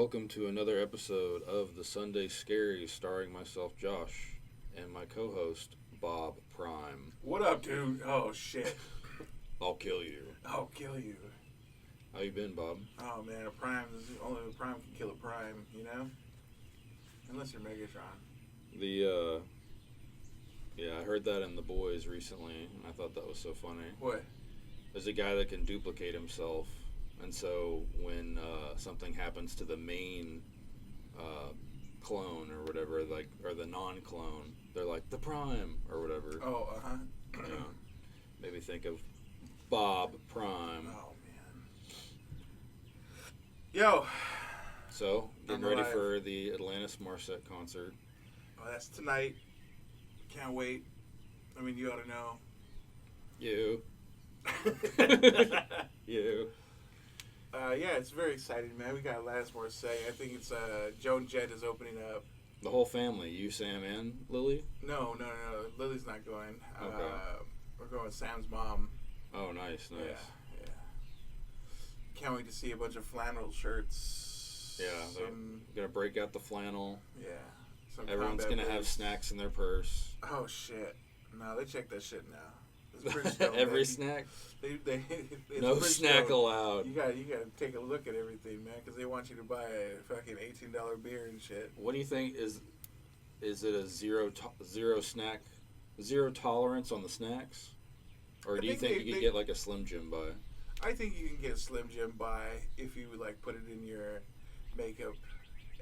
welcome to another episode of the Sunday Scaries, starring myself, Josh, and my co-host, Bob Prime. What up, dude? Oh, shit. I'll kill you. I'll kill you. How you been, Bob? Oh, man, a prime is only a prime can kill a prime, you know? Unless you're Megatron. I heard that in The Boys recently, and I thought that was so funny. What? There's a guy that can duplicate himself, and so when something happens to the main clone or whatever, or the non-clone, they're like, the Prime, or whatever. Oh, uh-huh. Yeah. Maybe think of Bob Prime. Oh, man. Yo. So, getting ready for the Atlantis Marset concert. Oh, that's tonight. Can't wait. I mean, you ought to know. You. You. Yeah, it's very exciting, man. We got Atlantis Marset. I think it's Joan Jett is opening up. The whole family, you, Sam, and Lily? No. Lily's not going. Okay. We're going with Sam's mom. Oh, nice. Yeah. Can't wait to see a bunch of flannel shirts. Yeah, they're gonna break out the flannel. Yeah. Everyone's gonna have snacks in their purse. Oh shit! No, they check that shit now. Every snack. No snack allowed. You gotta take a look at everything, man, because they want you to buy a fucking $18 beer and shit. What do you think is it a zero tolerance on the snacks, or do you think you could get like a Slim Jim by? I think you can get a Slim Jim by if you like put it in your makeup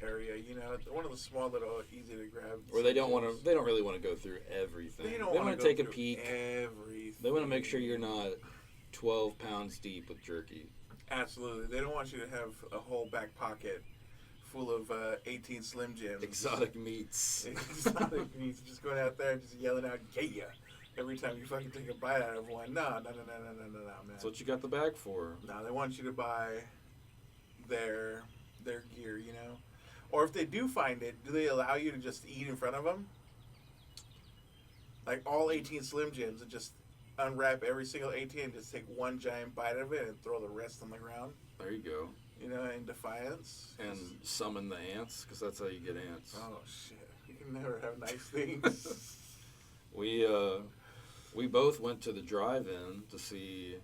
area, you know, one of the small little easy to grab. Or they don't really want to go through everything. They want to take a peek. Everything. They want to make sure you're not 12 pounds deep with jerky. Absolutely. They don't want you to have a whole back pocket full of 18 Slim Jims. Exotic meats. Exotic meats. Just going out there and just yelling out, yeah, every time you fucking take a bite out of one. No, man. That's what you got the bag for. No, they want you to buy their gear, you know? Or if they do find it, do they allow you to just eat in front of them? Like all 18 Slim Jims and just unwrap every single 18 and just take one giant bite of it and throw the rest on the ground? There you go. You know, in defiance. And summon the ants, because that's how you get ants. Oh, shit. You can never have nice things. We both went to the drive-in to see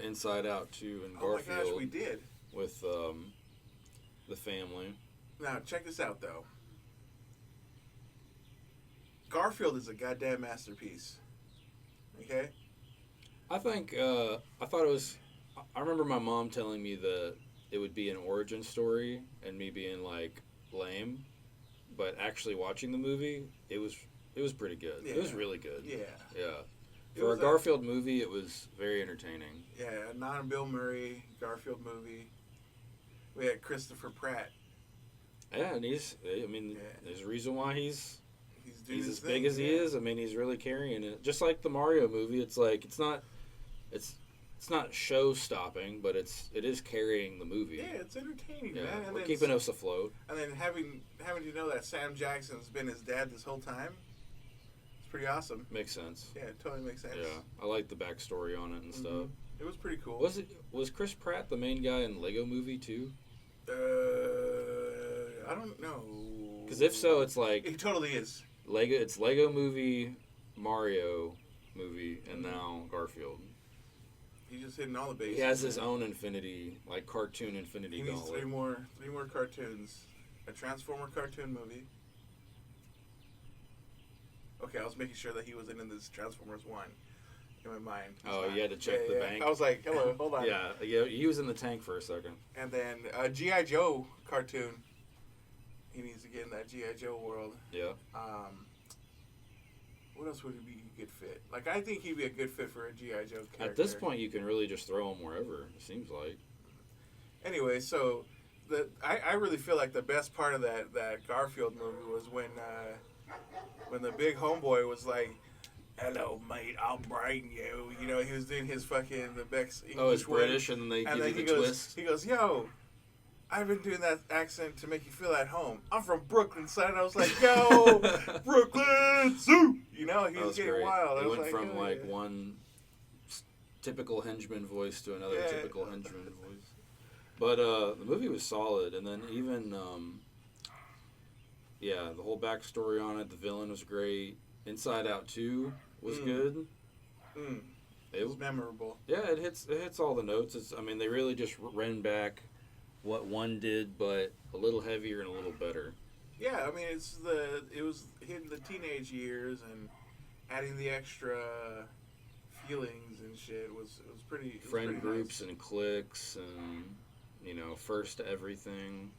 Inside Out 2 in Garfield. Oh, my gosh, we did. With the family. Now, check this out, though. Garfield is a goddamn masterpiece. Okay? I think, I remember my mom telling me that it would be an origin story and me being, like, lame. But actually watching the movie, it was pretty good. Yeah. It was really good. Yeah. For a Garfield movie, it was very entertaining. Yeah, a non-Bill Murray Garfield movie. We had Christopher Pratt. Yeah, and there's a reason why he's as big as he is. I mean, he's really carrying it. Just like the Mario movie, it's like it's not show stopping, but it is carrying the movie. Yeah, it's entertaining, man. And we're keeping us afloat. And then having to know that Sam Jackson's been his dad this whole time, it's pretty awesome. Makes sense. Yeah, it totally makes sense. Yeah, I like the backstory on it and stuff. It was pretty cool. Was Chris Pratt the main guy in Lego Movie too? I don't know. Because if so, it's like he totally is. It's Lego Movie, Mario movie, and now Garfield. He's just hitting all the bases. He has his own cartoon Infinity He needs Gauntlet. three more cartoons. A Transformer cartoon movie. Okay, I was making sure that he wasn't in this Transformers 1 in my mind. You had to check the bank. I was like, hello, hold on. Yeah, he was in the tank for a second. And then a G.I. Joe cartoon. He needs to get in that G.I. Joe world. Yeah. What else would he be a good fit? Like, I think he'd be a good fit for a G.I. Joe character. At this point, you can really just throw him wherever, it seems like. Anyway, so I really feel like the best part of that Garfield movie was when the big homeboy was like, hello, mate, I'll brighten you. You know, he was doing his fucking, the Beck's English it's British, and then they give you the twist. He goes, yo, I've been doing that accent to make you feel at home. I'm from Brooklyn, son. I was like, yo, Brooklyn Zoo. You know, he was getting great. wild. He went from one typical henchman voice to another typical henchman voice. But the movie was solid, and then even the whole backstory on it. The villain was great. Inside Out 2 was good. It was memorable. Yeah, it hits all the notes. They really just ran back what one did, but a little heavier and a little better. Yeah, it was hitting the teenage years and adding the extra feelings and shit was pretty. Friend groups nice. And cliques and first to everything.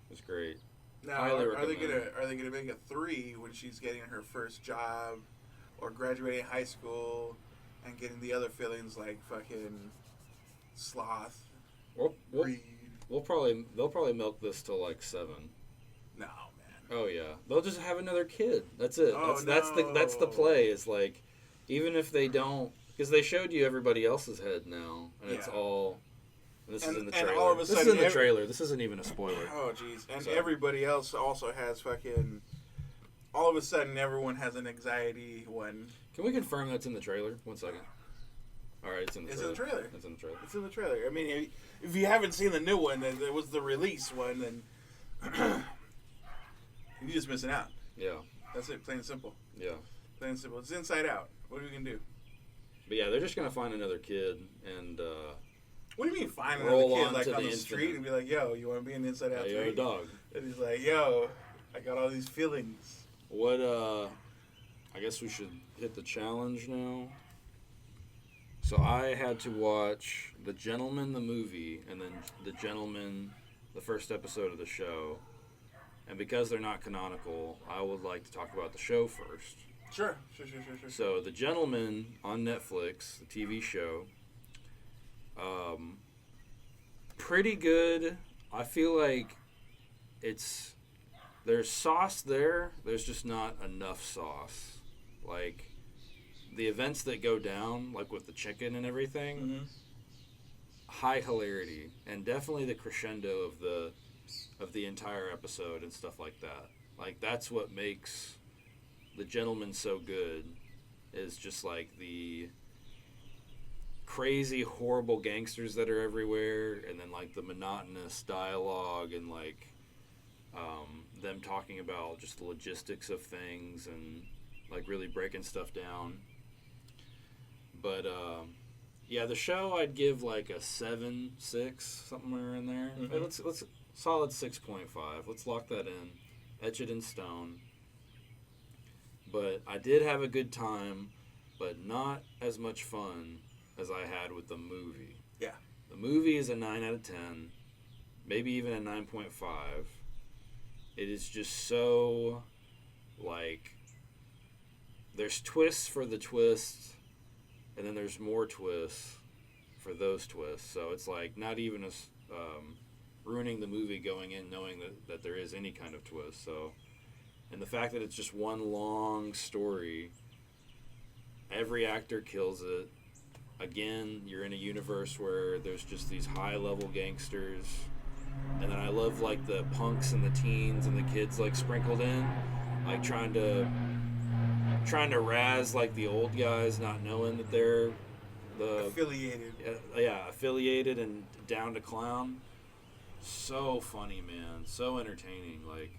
It was great. Now, Highly are they recommend. gonna make a 3 when she's getting her first job, or graduating high school, and getting the other feelings like fucking sloth, greed? They'll probably milk this till like 7. No, man. Oh yeah, they'll just have another kid. That's it. Oh, That's the play. Is like, even if they don't, because they showed you everybody else's head now, and it's all. And this is in the trailer. And all of a sudden, this is in the trailer. This isn't even a spoiler. Oh jeez, and everybody else also has fucking. All of a sudden, everyone has an anxiety one. Can we confirm that's in the trailer? 1 second. All right, it's in the trailer. It's in the trailer. It's in the trailer. It's in the trailer. I mean, if you haven't seen the new one, then it was the release one, then you're just missing out. Yeah. That's it, plain and simple. Yeah. Plain and simple. It's Inside Out. What are we gonna do? But yeah, they're just gonna find another kid and. What do you mean find another roll kid on like to on the the street and be like, "Yo, you want to be in Inside Out 3?" Yo, dog. And he's like, "Yo, I got all these feelings." What? I guess we should hit the challenge now. So I had to watch The Gentleman, the movie, and then The Gentleman, the first episode of the show. And because they're not canonical, I would like to talk about the show first. Sure. So The Gentleman on Netflix, the TV show, pretty good. I feel like there's sauce there. There's just not enough sauce. Like, the events that go down, like with the chicken and everything, high hilarity, and definitely the crescendo of the entire episode and stuff like that. Like, that's what makes The Gentleman so good, is just like the crazy, horrible gangsters that are everywhere, and then like the monotonous dialogue and like them talking about just the logistics of things and like really breaking stuff down. But the show I'd give like a 7, 6, somewhere in there. Hey, let's solid 6.5. Let's lock that in, etch it in stone. But I did have a good time, but not as much fun as I had with the movie. Yeah. The movie is a 9 out of 10, maybe even a 9.5. It is just so, like, there's twists for the twists, and then there's more twists for those twists. So it's like not even ruining the movie going in knowing that there is any kind of twist. So, and the fact that it's just one long story, every actor kills it. Again, you're in a universe where there's just these high-level gangsters, and then I love like the punks and the teens and the kids like sprinkled in, like trying to razz like the old guys, not knowing that they're the affiliated. Affiliated and down to clown. So funny, man. So entertaining. Like,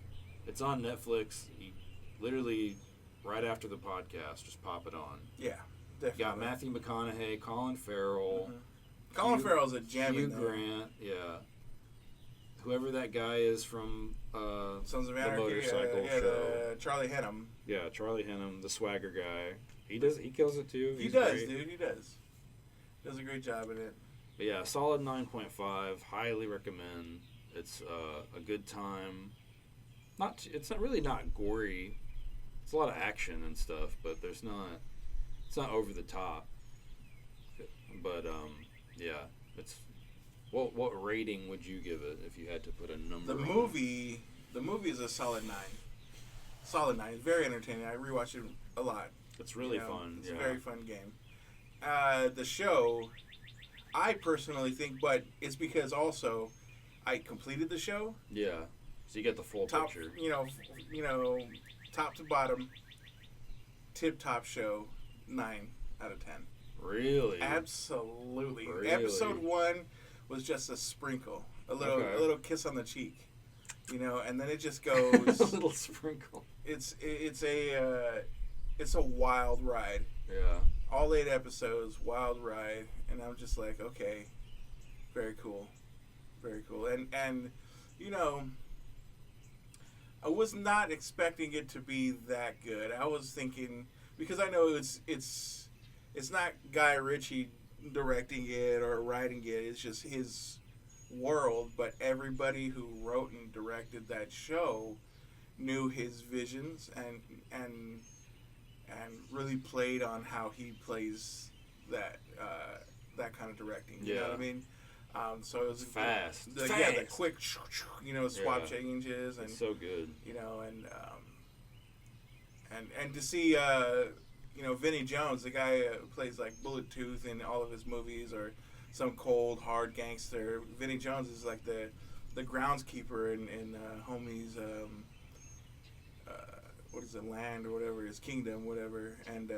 it's on Netflix. You literally right after the podcast, just pop it on. Yeah. Definitely. Got Matthew McConaughey, Colin Farrell. Colin Farrell's a gem. Hugh Grant, yeah. Whoever that guy is from Sons of the Anarchy, motorcycle show. Charlie Hunnam. Yeah, Charlie Hunnam, the swagger guy. He kills it too. He does, dude. He does. Does a great job in it. But yeah, solid 9.5. Highly recommend. It's a good time. It's not really not gory. It's a lot of action and stuff, but it's not over the top. But it's what rating would you give it if you had to put a number? The movie is a solid 9. Solid 9. It's very entertaining. I rewatched it a lot. It's really fun. It's a very fun game. The show, I personally think, but it's because also I completed the show. Yeah. So you get the full picture. Top to bottom, tip-top show, 9 out of 10. Really? Absolutely. Really? Episode 1 was just a sprinkle Okay. a little kiss on the cheek, you know, and then it just A goes. little sprinkle. It's a wild ride. Yeah. All 8 episodes, wild ride, and I'm just like, okay, very cool, very cool, and you know, I was not expecting it to be that good. I was thinking because I know it's not Guy Ritchie directing it or writing it. It's just his world, but everybody who wrote and directed that show knew his visions and and really played on how he plays that kind of directing. You know what I mean? So it was fast. Yeah, the quick, you know, swap Yeah. changes and It's so good. you know and to see you know Vinnie Jones, the guy who plays like Bullet Tooth in all of his movies, or some cold hard gangster. Vinnie Jones is like the groundskeeper in Homie's what is it, land or whatever, his kingdom, whatever, and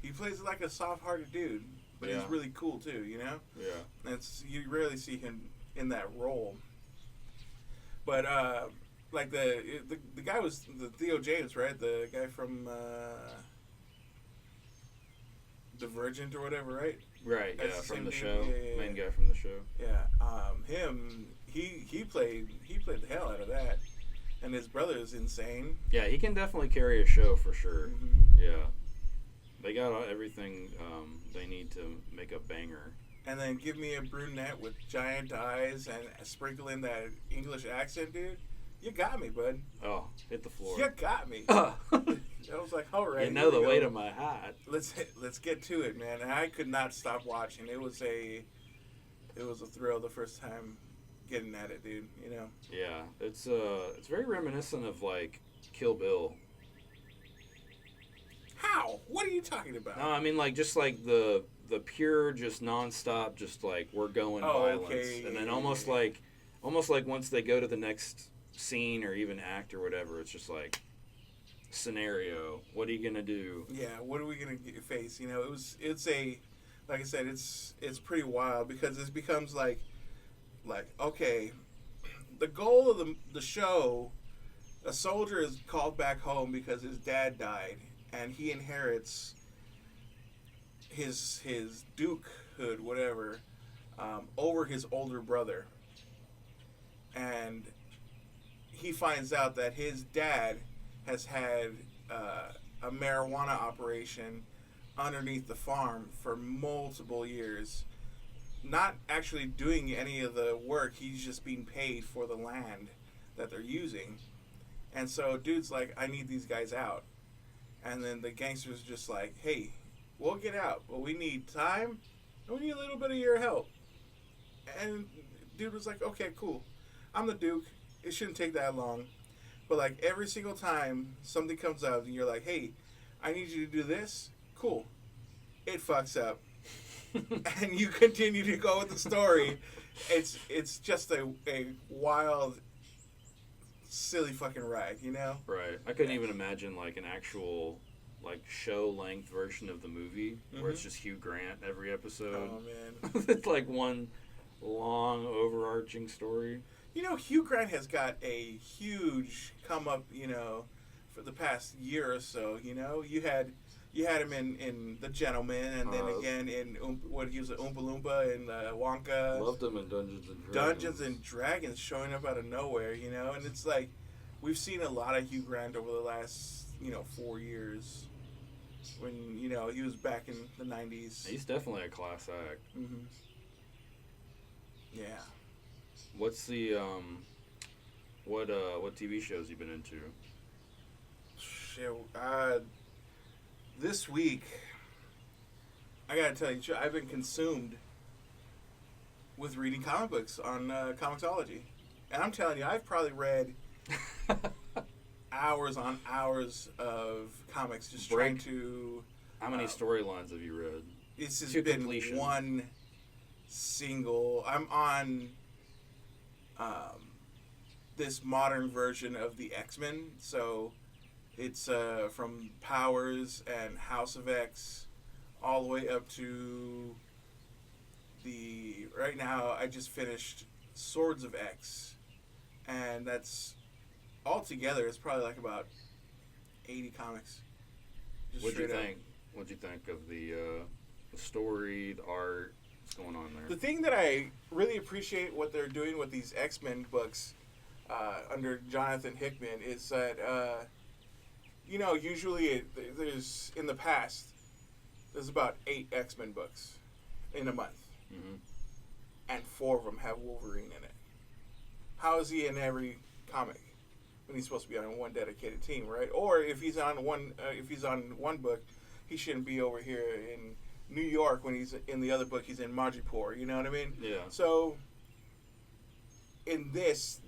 he plays like a soft-hearted dude, but he's really cool too, you know. Yeah. You rarely see him in that role, but like the guy was the Theo James, right? The guy from Divergent or whatever, right? Right. That's Yeah. the From same the dude? show. Yeah. Main guy from the show. Yeah, him. He played the hell out of that, and his brother is insane. Yeah, he can definitely carry a show for sure. Mm-hmm. Yeah. They got everything they need to make a banger. And then give me a brunette with giant eyes and sprinkle in that English accent, dude. You got me, bud. Oh, hit the floor. You got me. I was like, all right. You know the weight of my hat. Let's get to it, man. And I could not stop watching. It was a thrill the first time getting at it, dude. You know. Yeah, it's very reminiscent of like Kill Bill. How? What are you talking about? No, I mean like just like the pure, just nonstop, just like we're going violence, okay. and then almost like once they go to the next scene or even act or whatever, it's just like scenario. What are you gonna do? Yeah, what are we gonna face? You know, it's a, like I said, it's pretty wild because it becomes like okay, the goal of the show, a soldier is called back home because his dad died, and he inherits his dukehood, whatever, over his older brother, and he finds out that his dad has had a marijuana operation underneath the farm for multiple years, not actually doing any of the work. He's just being paid for the land that they're using. And so dude's like, I need these guys out. And then the gangster's just like, hey, we'll get out, but we need time and we need a little bit of your help. And dude was like, okay, cool. I'm the Duke. It shouldn't take that long. But like every single time something comes up and you're like, hey, I need you to do this, cool. It fucks up. And you continue to go with the story. It's just a wild, silly fucking ride, you know? Right. I couldn't even imagine like an actual like show length version of the movie where it's just Hugh Grant every episode. Oh man. It's like one long overarching story. You know, Hugh Grant has got a huge come up, you know, for the past year or so. You know, you had him in The Gentleman, and then again in what he was an Oompa Loompa in Wonka. Loved him in Dungeons and Dragons. Dungeons and Dragons showing up out of nowhere, you know, and it's like we've seen a lot of Hugh Grant over the last 4 years. When he was back in the '90s. He's definitely a class act. Mm-hmm. Yeah. What's the what TV shows you been into? Shit, this week, I gotta tell you, I've been consumed with reading comic books on Comixology, and I'm telling you, I've probably read hours on hours of comics just trying to. How many storylines have you read? It's just been completion. One single. I'm on this modern version of the X-Men, so it's from Powers and House of X all the way up to right now I just finished Swords of X, and that's altogether it's probably like about 80 comics. Just What'd you straight up. think? What'd you think of the story, the art? What's going on there? The thing that I really appreciate what they're doing with these X-Men books under Jonathan Hickman is that usually there's in the past there's about 8 X-Men books in a month, Mm-hmm. and 4 of them have Wolverine in it. How is he in every comic when he's supposed to be on one dedicated team, right? Or if he's on one book, he shouldn't be over here in New York when he's in the other book. He's in Majipur. You know what I mean? Yeah. So in this,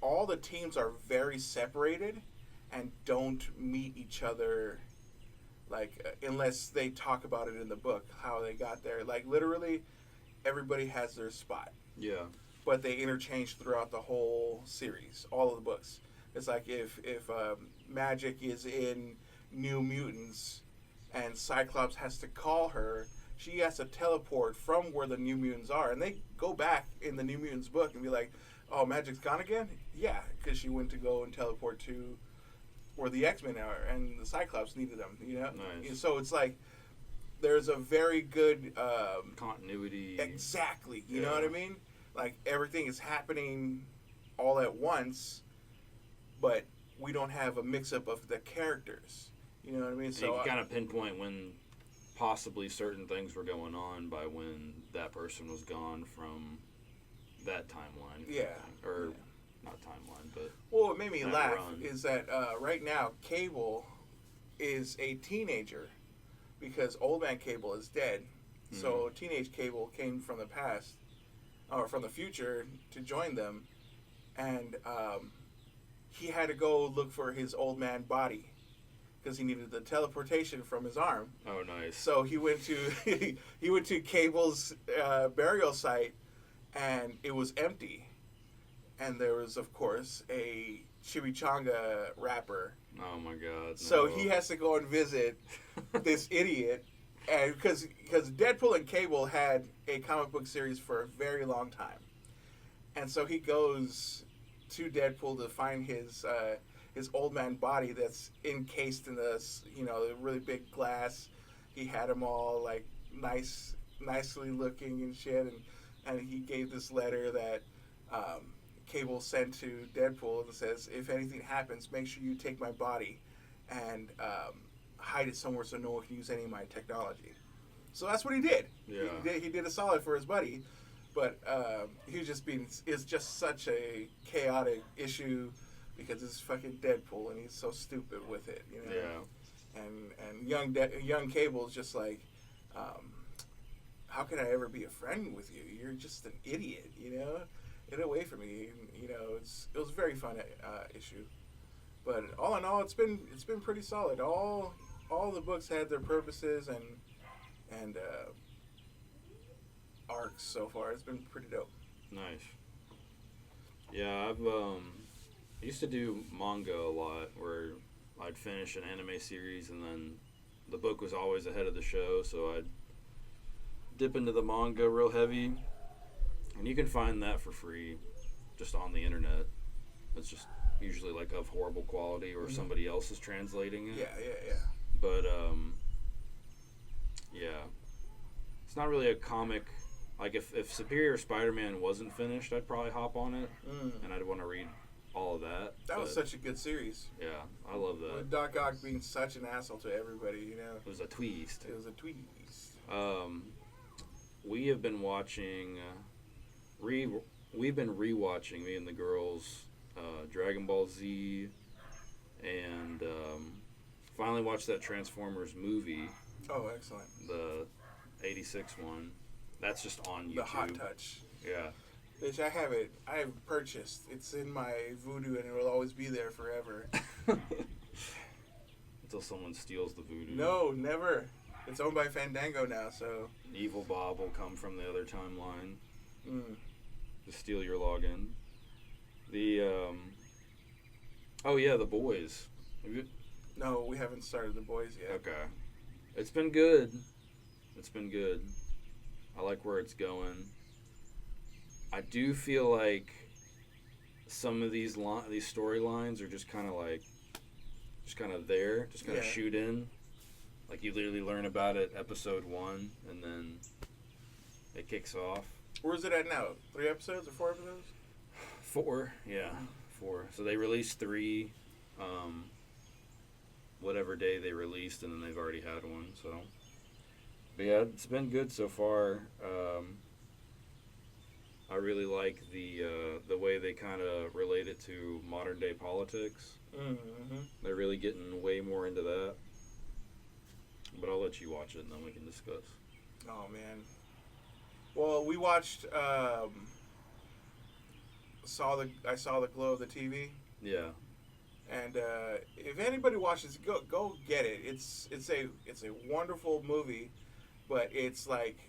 all the teams are very separated and don't meet each other, like unless they talk about it in the book how they got there. Like literally, everybody has their spot, Yeah. but they interchange throughout the whole series, all of the books. It's like if Magic is in New Mutants and Cyclops has to call her, she has to teleport from where the New Mutants are, and they go back in the New Mutants book and be like, "Oh, Magic's gone again?" Yeah, because she went to go and teleport to where the X-Men are, and the Cyclops needed them. Nice. So it's like there's a very good Continuity. exactly. You know what I mean? Like everything is happening all at once, but we don't have a mix-up of the characters. You know what I mean? And So you can kind of pinpoint when possibly certain things were going on by when that person was gone from that timeline. Yeah. Or Yeah. not timeline, but well, what made me that laugh run. is that right now Cable is a teenager because Old Man Cable is dead. Mm-hmm. So teenage Cable came from the past or from the future to join them, and he had to go look for his old man body because he needed the teleportation from his arm. Oh, nice. So he went to he went to Cable's burial site, and it was empty, and there was of course a chimichanga wrapper. Oh my God. So no. he has to go and visit this idiot, and because Deadpool and Cable had a comic book series for a very long time, and so he goes to Deadpool to find his old man body that's encased in this the really big glass. He had them all like nicely looking and shit, and he gave this letter that Cable sent to Deadpool and says, if anything happens, make sure you take my body and hide it somewhere so no one can use any of my technology. So that's what he did. Yeah. He did a solid for his buddy, but he was just it's just such a chaotic issue because it's fucking Deadpool and he's so stupid with it, Yeah. And young Cable is just like, how can I ever be a friend with you? You're just an idiot, Get away from me. It was a very fun issue, but all in all, it's been pretty solid. All the books had their purposes and arcs so far. It's been pretty dope. Nice. Yeah, I've I used to do manga a lot, where I'd finish an anime series and then the book was always ahead of the show, so I'd dip into the manga real heavy. And you can find that for free just on the internet. It's just usually like of horrible quality or somebody else is translating it. Yeah. But yeah. It's not really a comic. Like if Superior Spider-Man wasn't finished, I'd probably hop on it and I'd want to read all of that. That was such a good series. Yeah, I love that. With Doc Ock being such an asshole to everybody, It was a twist. It was a twist. We have been watching we've been rewatching, me and the girls, Dragon Ball Z, and finally watched that Transformers movie. Oh, excellent. The 86 one. That's just on YouTube. The Hot Touch. Yeah. Which I have it. I have purchased. It's in my voodoo and it will always be there forever. Until someone steals the voodoo. No, never. It's owned by Fandango now, so. Evil Bob will come from the other timeline to steal your login. Oh yeah, The Boys. No, we haven't started The Boys yet. Okay. It's been good. I like where it's going. I do feel like some of these storylines are just kind of there, just kind of shoot in. Like, you literally learn about it episode 1, and then it kicks off. Where's it at now? 3 episodes or 4 episodes? 4, yeah, 4. So they released 3, whatever day they released, and then they've already had one. So, but yeah, it's been good so far. I really like the way they kind of relate it to modern day politics. Mm-hmm. They're really getting way more into that. But I'll let you watch it, and then we can discuss. Oh man. Well, we watched. I saw the glow of the TV. Yeah. And if anybody watches, go get it. It's a wonderful movie, but it's like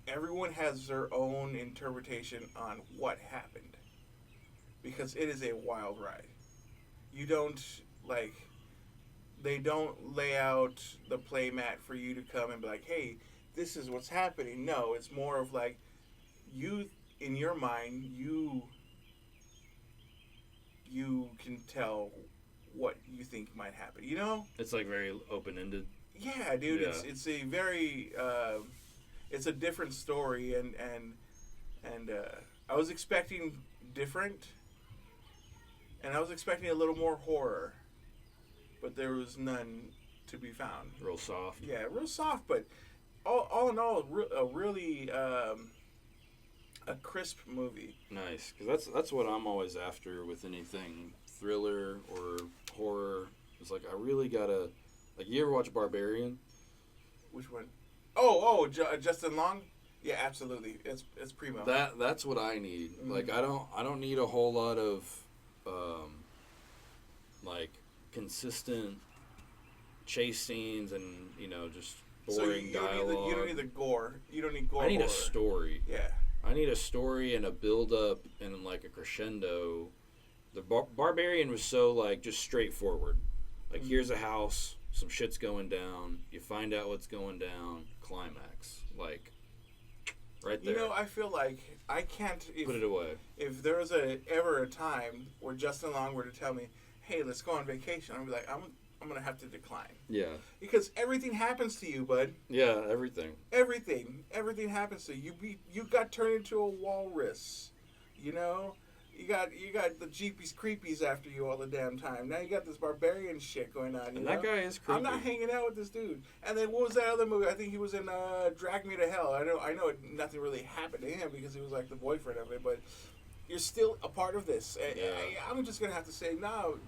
everyone has their own interpretation on what happened, because it is a wild ride. You don't like. They don't lay out the playmat for you to come and be like, hey, this is what's happening. No, it's more of like, you, in your mind, you can tell what you think might happen, you know? It's like very open-ended. Yeah, dude. Yeah. It's a very, it's a different story, and I was expecting different, and I was expecting a little more horror. But there was none to be found. Real soft. Yeah, real soft, but all in all, a really a crisp movie. Nice, because that's what I'm always after with anything thriller or horror. It's like, I really gotta, like, you ever watch Barbarian? Which one? Justin Long. Yeah, absolutely. It's primo. That's what I need. Mm-hmm. Like, I don't need a whole lot of like consistent chase scenes and, just boring dialogue. You don't need the gore. You don't need gore. I need a story. Yeah. I need a story and a build up and like a crescendo. The Barbarian was so like just straightforward. Like, here's a house, some shit's going down. You find out what's going down. Climax. Like, right there. I feel like I can't put it away. If there was ever a time where Justin Long were to tell me, hey, let's go on vacation, I'm like, I'm gonna have to decline. Yeah. Because everything happens to you, bud. Yeah, everything. Everything happens to you. You got turned into a walrus. You got the jeepies creepies after you all the damn time. Now you got this barbarian shit going on. That guy is creepy. I'm not hanging out with this dude. And then what was that other movie? I think he was in Drag Me to Hell. I know nothing really happened to him because he was like the boyfriend of it, but you're still a part of this. Yeah. I'm just gonna have to say, no,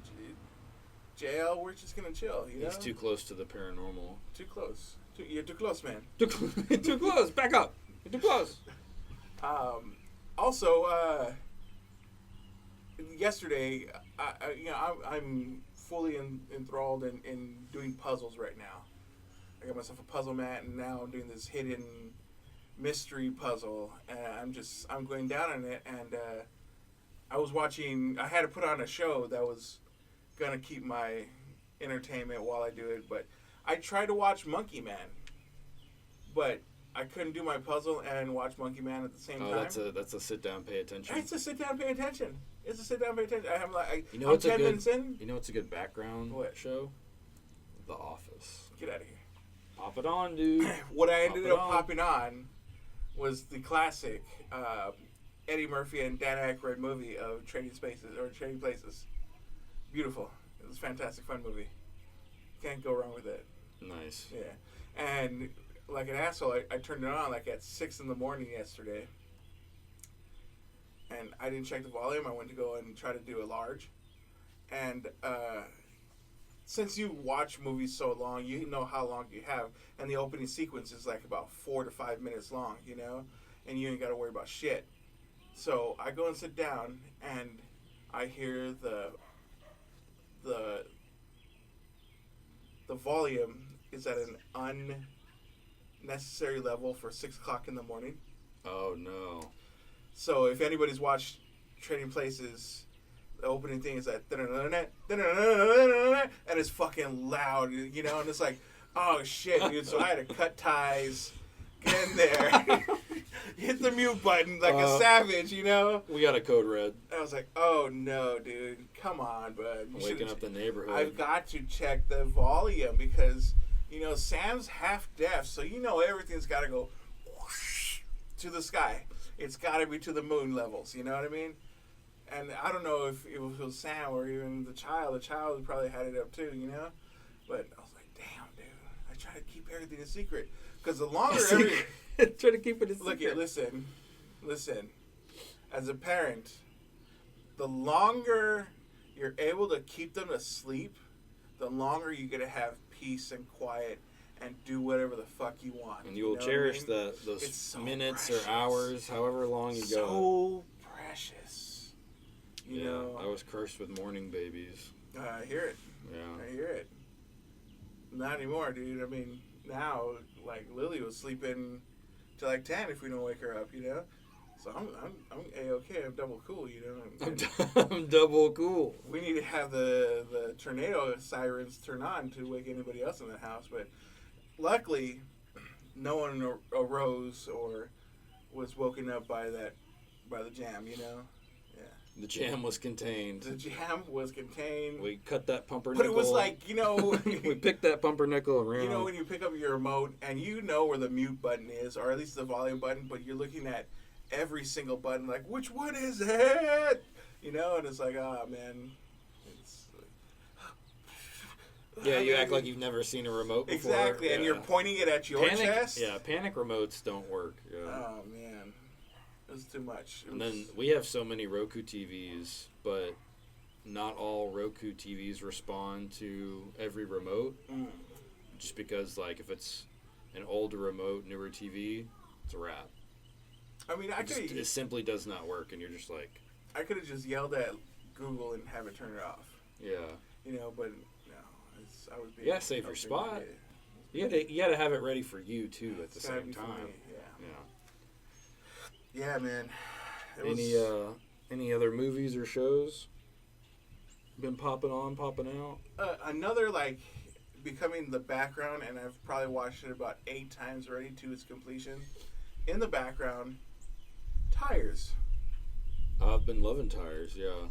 JL, we're just gonna chill. He's too close to the paranormal. Too close. You're too close, man. Too close. Back up. You're too close. Also, yesterday, I'm fully enthralled in doing puzzles right now. I got myself a puzzle mat, and now I'm doing this hidden mystery puzzle, and I'm going down on it, and I had to put on a show that was gonna keep my entertainment while I do it, but I tried to watch Monkey Man, but I couldn't do my puzzle and watch Monkey Man at the same time. That's a sit down, pay attention. It's a sit down, pay attention. I have I'm 10 minutes in. You know what's a good background show? The Office. Get out of here. Pop it on, dude. What I ended up popping on was the classic Eddie Murphy and Dan Aykroyd movie of Trading Places. Beautiful. It was a fantastic, fun movie. Can't go wrong with it. Nice. Yeah. And like an asshole, I turned it on like at 6 a.m. yesterday. And I didn't check the volume. I went to go and try to do a large. And since you watch movies so long, you know how long you have. And the opening sequence is like about 4 to 5 minutes long, and you ain't got to worry about shit. So I go and sit down, and I hear the volume is at an unnecessary level for 6 o'clock in the morning. Oh, no. So if anybody's watched Trading Places, the opening thing is that and it's fucking loud, and it's like, oh shit, dude. So I had to cut ties, get in there, hit the mute button like a savage, you know? We got a code red. I was like, oh no, dude, come on, bud. Waking up the neighborhood. I've got to check the volume because, you know, Sam's half deaf, so you know everything's got to go whoosh to the sky. It's got to be to the moon levels, you know what I mean? And I don't know if it was Sam or even the child. The child probably had it up too, you know? But I was like, damn, dude, I try to keep everything a secret. Because the longer Try to keep it a secret. Look, listen. As a parent, the longer you're able to keep them asleep, the longer you're going to have peace and quiet and do whatever the fuck you want. And you will cherish those minutes or hours, however long you go. So precious. You know, I was cursed with morning babies. I hear it. Yeah. I hear it. Not anymore, dude. I mean, now, like, Lily was sleeping till like 10 if we don't wake her up, you know? So I'm A-okay. I'm double cool, you know? I'm double cool. We need to have the tornado sirens turn on to wake anybody else in the house, but luckily, no one arose or was woken up by the jam, you know? Yeah. The jam was contained. The jam was contained. We cut that pumpernickel. But it was like, you know... we picked that pumpernickel around. You know when you pick up your remote and you know where the mute button is, or at least the volume button, but you're looking at every single button, like, which one is it? You know, and it's like, oh, man. It's yeah, you act like you've never seen a remote before. Exactly, and you're pointing it at your chest. Yeah, panic remotes don't work. Yeah. Oh, man. It was too much. Then we have so many Roku TVs, but not all Roku TVs respond to every remote. Just because, like, if it's an older remote, newer TV, it's a wrap. I mean, it simply does not work, and you're just like... I could have just yelled at Google and have it turn it off. Yeah. You know, but no, I was being... You gotta save your spot. You gotta have it ready for you, too, at the same time. Yeah, man. Any other movies or shows been popping out? Another, like, becoming the background, and I've probably watched it about 8 times already to its completion. In the background, Tires. I've been loving Tires, yeah.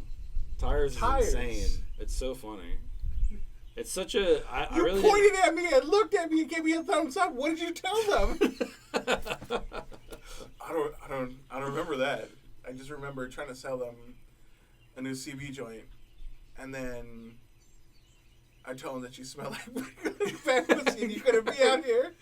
Tires is insane. It's so funny. It's such a... You really pointed at me and looked at me and gave me a thumbs up. What did you tell them? I don't remember that. I just remember trying to sell them a new CB joint, and then I told them that you smell like fat pussy and you couldn't be out here.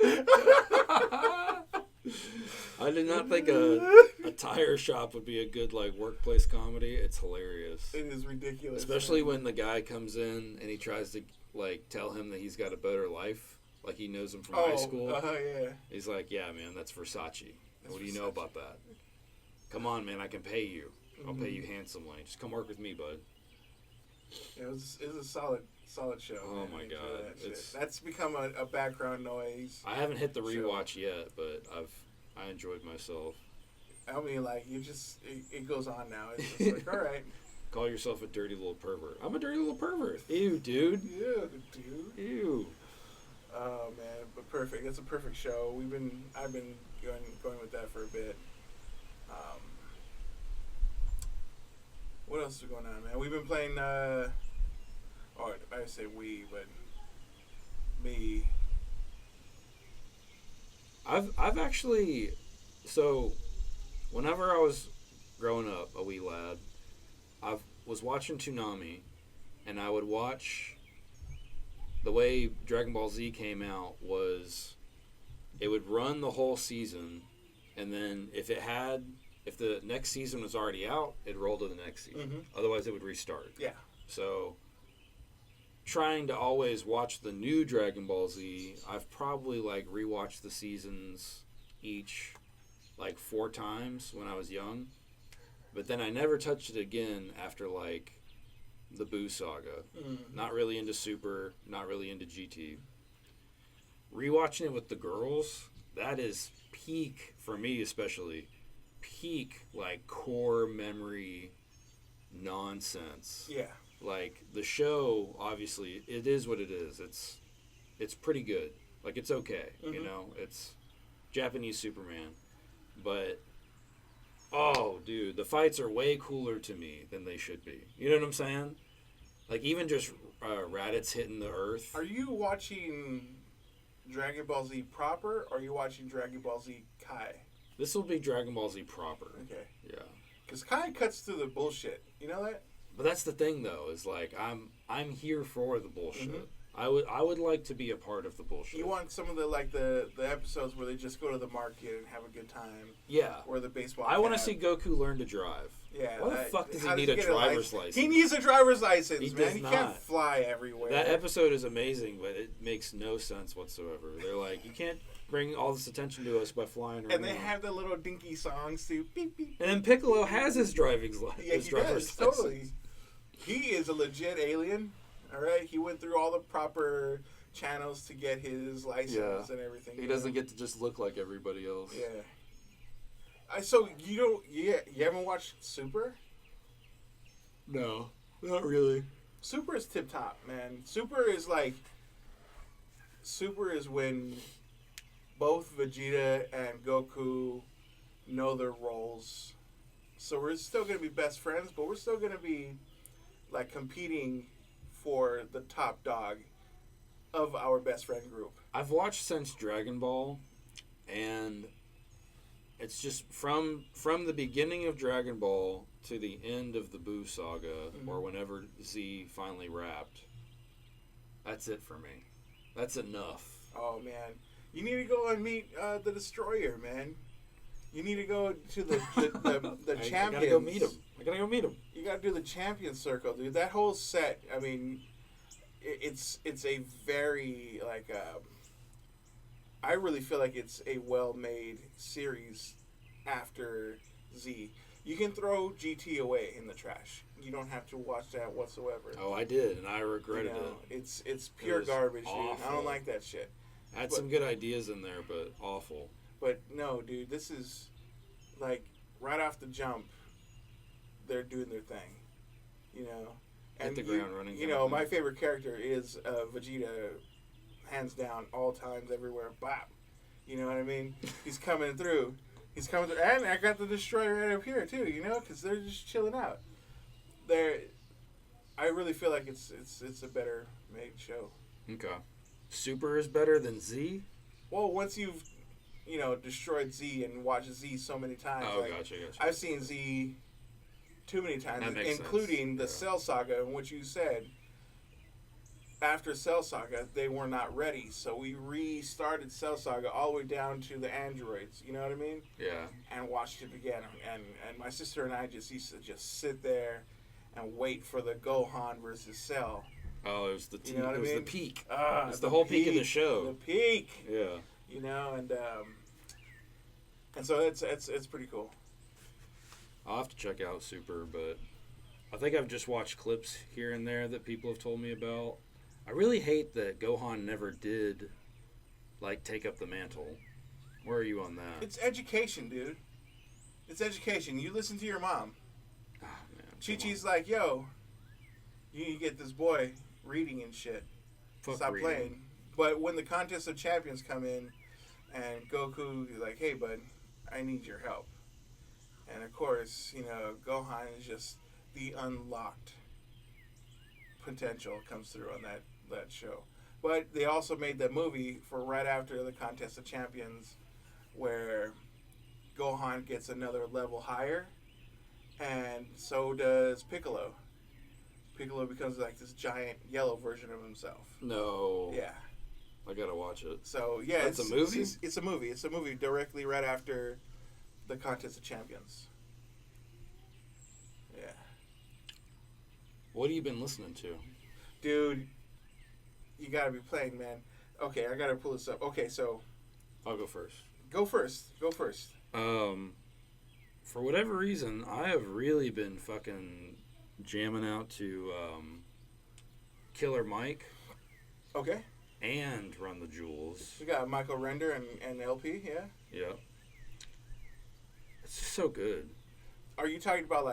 I did not think a tire shop would be a good, like, workplace comedy. It's hilarious. It is ridiculous. Especially when the guy comes in and he tries to, like, tell him that he's got a better life. Like, he knows him from high school. Yeah. He's like, yeah, man, that's Versace. What do you know about that? Come on, man, I can pay you. I'll pay you handsomely. Just come work with me, bud. It was a solid show. Oh, my God. That's become a background noise. I haven't hit the rewatch yet, but I enjoyed myself. I mean, like, it goes on now. It's just like, all right. Call yourself a dirty little pervert. I'm a dirty little pervert. Ew, dude. Ew, dude. Ew. Oh, man, but perfect. That's a perfect show. I've been going with that for a bit. What else is going on, man? We've been playing, I say we, but me. I've actually, so whenever I was growing up, a wee lad, I was watching Toonami, and I would watch, the way Dragon Ball Z came out was, it would run the whole season, and then if the next season was already out, it'd roll to the next season. Mm-hmm. Otherwise, it would restart. Yeah. So, trying to always watch the new Dragon Ball Z, I've probably, like, rewatched the seasons each, like, 4 times when I was young. But then I never touched it again after, like, the Boo saga. Mm-hmm. Not really into Super, not really into GT. Rewatching it with the girls, that is peak, for me especially, peak, like, core memory nonsense. Yeah. Like, the show, obviously, it is what it is. It's pretty good. Like, it's okay, mm-hmm. you know? It's Japanese Superman. but oh, dude, the fights are way cooler to me than they should be. You know what I'm saying? Like even just Raditz hitting the earth. Are you watching Dragon Ball Z proper, or are you watching Dragon Ball Z Kai? This will be Dragon Ball Z proper. Okay. Yeah. Because Kai cuts through the bullshit. You know that? But that's the thing, though, is like I'm here for the bullshit. Mm-hmm. I would like to be a part of the bullshit. You want some of the episodes where they just go to the market and have a good time. Yeah. Or the baseball. I want to see Goku learn to drive. Yeah. Why the fuck does he need a get driver's license? He needs a driver's license, He man. does He not. can't fly everywhere. That episode is amazing, but it makes no sense whatsoever. They're like, you can't bring all this attention to us by flying around. And they have the little dinky songs too. Beep beep. And then Piccolo has his driving license. Yeah, he does. Totally. He is a legit alien. All right. He went through all the proper channels to get his license and everything. He doesn't get to just look like everybody else. Yeah. So you don't? Yeah, you haven't watched Super? No, not really. Super is tip top, man. Super is when both Vegeta and Goku know their roles. So we're still gonna be best friends, but we're still gonna be like competing for the top dog of our best friend group. I've watched since Dragon Ball, and it's just from the beginning of Dragon Ball to the end of the Buu saga, or whenever Z finally wrapped. That's it for me. That's enough. Oh man, you need to go and meet the Destroyer, man. You need to go to the champions. I gotta go meet him. You gotta do the champion circle, dude. That whole set. I mean, it's a very I really feel like it's a well-made series after Z. You can throw GT away in the trash. You don't have to watch that whatsoever. Oh, I did, and I regretted it. It's pure garbage, dude. I don't awful. like that shit. Had some good ideas in there, but awful. But no, dude, this is like right off the jump. They're doing their thing, you know. Hit the ground running. You know, my favorite character is Vegeta, hands down, all times, everywhere. Bop. You know what I mean? He's coming through. And I got the Destroyer right up here too. You know, because they're just chilling out. I really feel like it's a better made show. Okay. Super is better than Z? Well, once you've destroyed Z and watched Z so many times. Oh, gotcha. I've seen Z too many times, That makes including sense. the Cell Saga, in which you said after Cell Saga they were not ready, so we restarted Cell Saga all the way down to the androids. You know what I mean? Yeah. And watched it again, and my sister and I just used to just sit there and wait for the Gohan versus Cell. Oh, it was the You know what I it was mean? the peak. Ah, It's the whole peak of the show. The peak. Yeah. You know, and so it's pretty cool. I'll have to check out Super, but I think I've just watched clips here and there that people have told me about. I really hate that Gohan never did, take up the mantle. Where are you on that? It's education, dude. It's education. You listen to your mom. Oh, man. Chi-Chi's like, yo, you need to get this boy reading and shit. Fuck Stop reading. playing. But when the Contest of Champions come in, and Goku is like, hey, bud, I need your help. And of course, Gohan is just the unlocked potential comes through on that show. But they also made that movie for right after the Contest of Champions where Gohan gets another level higher, and so does Piccolo. Piccolo becomes like this giant yellow version of himself. No. Yeah. I gotta watch it. So yeah, That's a movie? It's a movie. It's a movie directly right after the Contest of Champions. Yeah. What have you been listening to? Dude, you gotta be playing, man. Okay, I gotta pull this up. Okay, so I'll go first. Go first. For whatever reason, I have really been fucking jamming out to Killer Mike Okay. and Run the Jewels. We got Michael Render and LP, yeah? Yeah. It's just so good. Are you talking about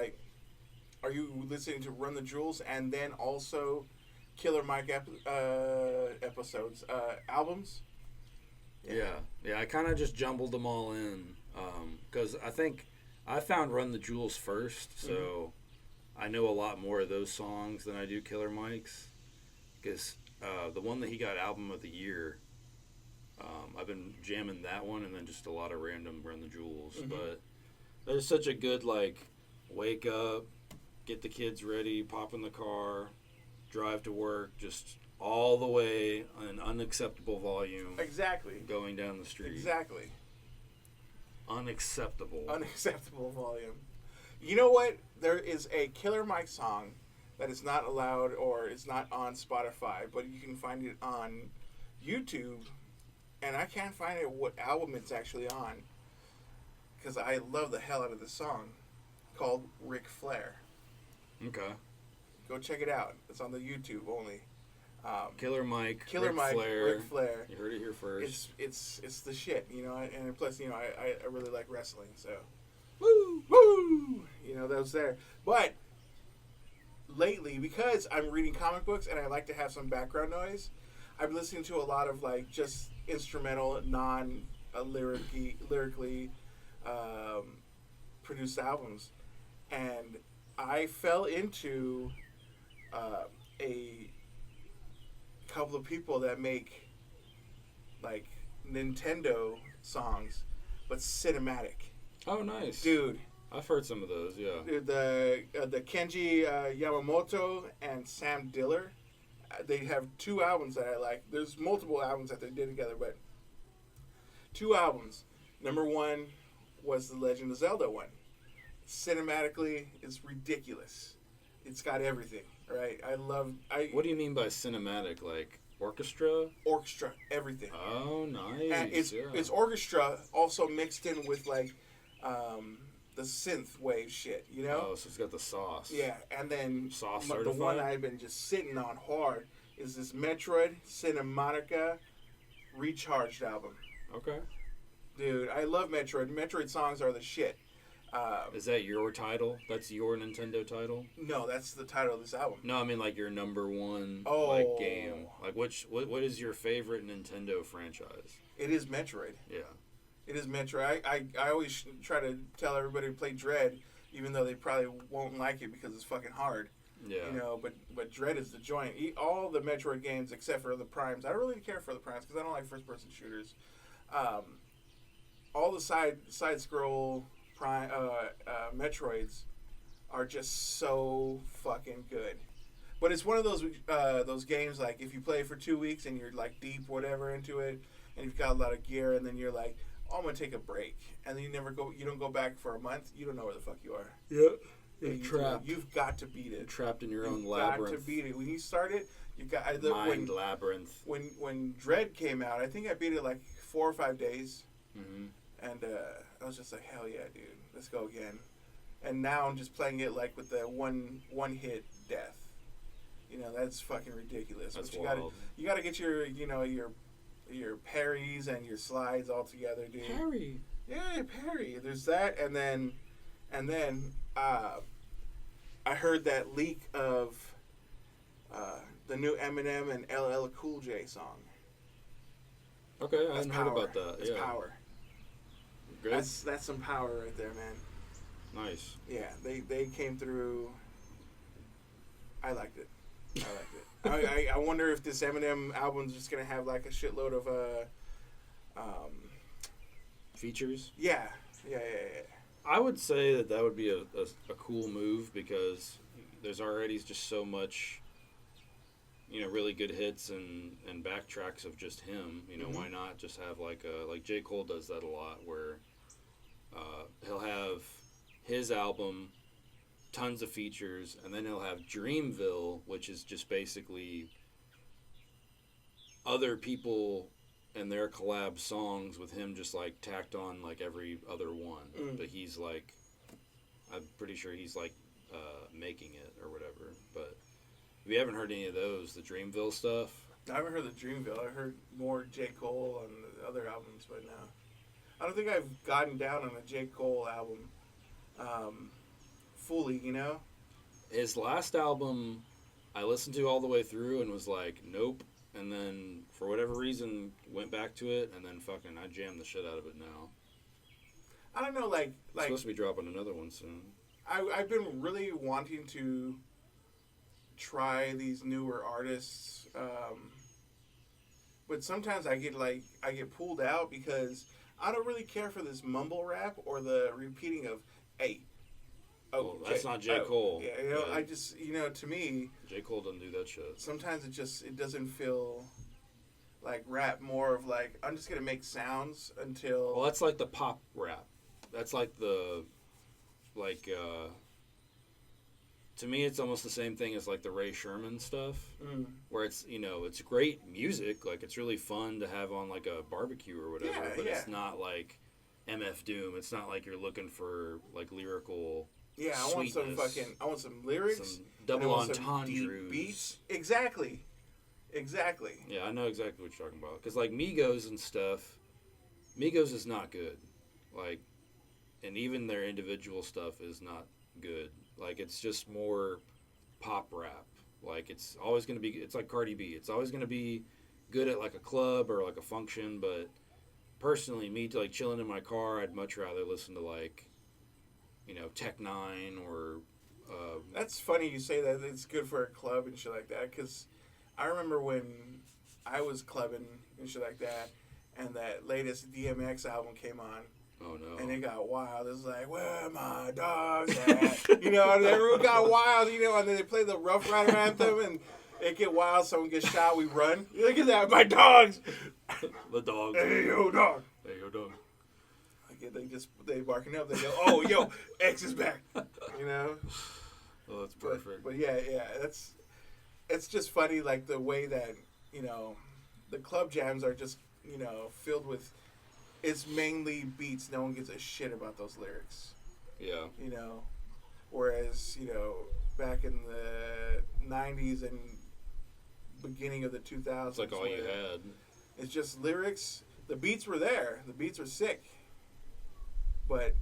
are you listening to Run the Jewels and then also Killer Mike episodes, albums? Yeah. I kind of just jumbled them all in. Because I think I found Run the Jewels first, so I know a lot more of those songs than I do Killer Mike's. Because the one that he got Album of the Year, I've been jamming that one, and then just a lot of random Run the Jewels. But there's such a good, like, wake up, get the kids ready, pop in the car, drive to work, just all the way on an unacceptable volume. Exactly. Going down the street. Exactly. Unacceptable. Unacceptable volume. You know what? There is a Killer Mike song that is not allowed or is not on Spotify, but you can find it on YouTube, and I can't find it what album it's actually on because I love the hell out of this song called Ric Flair. Okay. Go check it out. It's on the YouTube only. Killer Mike, Ric Flair. You heard it here first. It's the shit, you know. And plus, you know, I really like wrestling, so woo, you know, that was there. But lately, because I'm reading comic books and I like to have some background noise, I'm listening to a lot of like just instrumental, non lyrically produced albums, and I fell into a couple of people that make like Nintendo songs, but cinematic. Oh, nice, dude. I've heard some of those. Yeah. Dude, the Kenji Yamamoto and Sam Diller, they have two albums that I like. There's multiple albums that they did together, but two albums. Number one was the Legend of Zelda one. Cinematically, it's ridiculous. It's got everything, right? What do you mean by cinematic? Like orchestra? Orchestra, everything. Oh, nice. And it's orchestra also mixed in with like the synth wave shit, you know? Oh, so it's got the sauce. Yeah, and then sauce the certified? one I've been just sitting on hard is this Metroid Cinematica Recharged album. Okay. Dude, I love Metroid. Metroid songs are the shit. Is that your title? That's your Nintendo title? No, that's the title of this album. No, I mean like your number one Oh. game. Like what is your favorite Nintendo franchise? It is Metroid. Yeah. It is Metroid. I always try to tell everybody to play Dread, even though they probably won't like it because it's fucking hard. Yeah. You know, but Dread is the joint. All the Metroid games except for the Primes. I don't really care for the Primes because I don't like first-person shooters. All the side scroll Metroids are just so fucking good. But it's one of those games like if you play for 2 weeks and you're like deep whatever into it and you've got a lot of gear and then you're like, oh, I'm gonna take a break, and then you don't go back for a month, you don't know where the fuck you are. Yep. You're trapped. You've got to beat it. You're trapped in your own You've labyrinth. got to beat it. When you start it, you got Mind labyrinth. When Dread came out, I think I beat it like 4 or 5 days. Mm-hmm. And I was just like, hell yeah, dude, let's go again. And now I'm just playing it like with the one hit death. You know, that's fucking ridiculous. That's but wild. You gotta get your your parries and your slides all together, dude. Parry. Yeah, parry. There's that, and then I heard that leak of the new Eminem and LL Cool J song. Okay, I hadn't heard about that. That's power. Good. That's some power right there, man. Nice. Yeah, they came through. I liked it. I wonder if this Eminem album's just gonna have like a shitload of features. Yeah. I would say that would be a cool move because there's already just so much, really good hits and backtracks of just him. Why not just have like J. Cole does that a lot where he'll have his album, tons of features, and then he'll have Dreamville, which is just basically other people and their collab songs with him just like tacked on like every other one. But he's like, I'm pretty sure he's like making it or whatever. But if you haven't heard any of those, the Dreamville stuff. I haven't heard the Dreamville. I heard more J. Cole on the other albums, but no. I don't think I've gotten down on a J. Cole album fully, His last album, I listened to all the way through and was like, nope. And then, for whatever reason, went back to it, and then fucking I jammed the shit out of it now. I don't know, It's supposed to be dropping another one soon. I've been really wanting to try these newer artists, but sometimes I get pulled out because I don't really care for this mumble rap or the repeating of "hey." Oh, Well, that's not J. oh, Cole. yeah, I just, to me, J. Cole doesn't do that shit. sometimes it doesn't feel like rap. More of like I'm just gonna make sounds until. Well, that's like the pop rap. That's like the, like, to me, it's almost the same thing as like the Ray Sherman stuff, where it's it's great music. Like it's really fun to have on like a barbecue or whatever. Yeah, but yeah. it's not like MF Doom. It's not like you're looking for like lyrical. Yeah, I want some lyrics, some double and I want some deep entendres. beats. Exactly. Yeah, I know exactly what you're talking about. Because like Migos and stuff, Migos is not good. Like, and even their individual stuff is not good. Like it's just more pop rap. Like it's always gonna be. It's like Cardi B. It's always gonna be good at like a club or like a function. But personally, me like chilling in my car, I'd much rather listen to like, Tech Nine or. That's funny you say that. It's good for a club and shit like that. Because I remember when I was clubbing and shit like that, and that latest DMX album came on. Oh no! And it got wild. It's like, where my dogs at? And everyone got wild. And then they play the Rough Rider anthem, and it get wild. Someone gets shot, we run. Look at that, my dogs. The dogs. Hey yo, dog. Hey yo, dog. They barking up. They go, oh yo, X is back. Oh, that's perfect. But yeah, it's just funny, like the way that the club jams are just filled with. It's mainly beats. No one gives a shit about those lyrics. Yeah. Whereas back in the '90s and beginning of the 2000s, It's like all you had. It's just lyrics. The beats were there. The beats were sick. But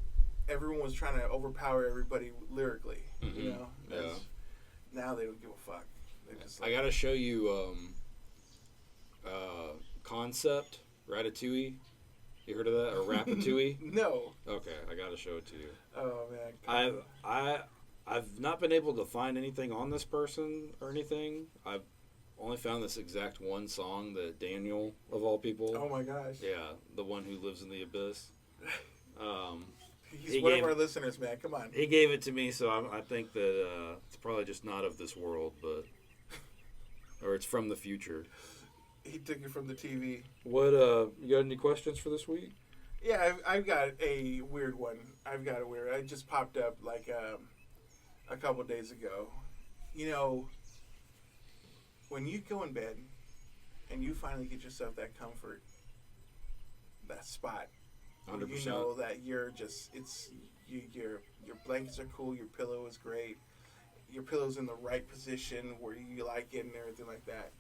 everyone was trying to overpower everybody lyrically. Yeah. Now they don't give a fuck. They just I gotta show you Concept Ratatouille. You heard of that, or Ratatouille? No. Okay, I gotta show it to you. Oh man. I've not been able to find anything on this person or anything. I've only found this exact one song that Daniel, of all people. Oh my gosh. Yeah, the one who lives in the abyss. He's one of our listeners, man. Come on. He gave it to me, so I think that it's probably just not of this world, but or it's from the future. He took it from the TV. What you got any questions for this week? Yeah, I've got a weird one. It just popped up like a couple days ago. When you go in bed and you finally get yourself that comfort, that spot, 100%. you know that you're just your blankets are cool, your pillow is great, your pillow's in the right position where you like it and everything like that.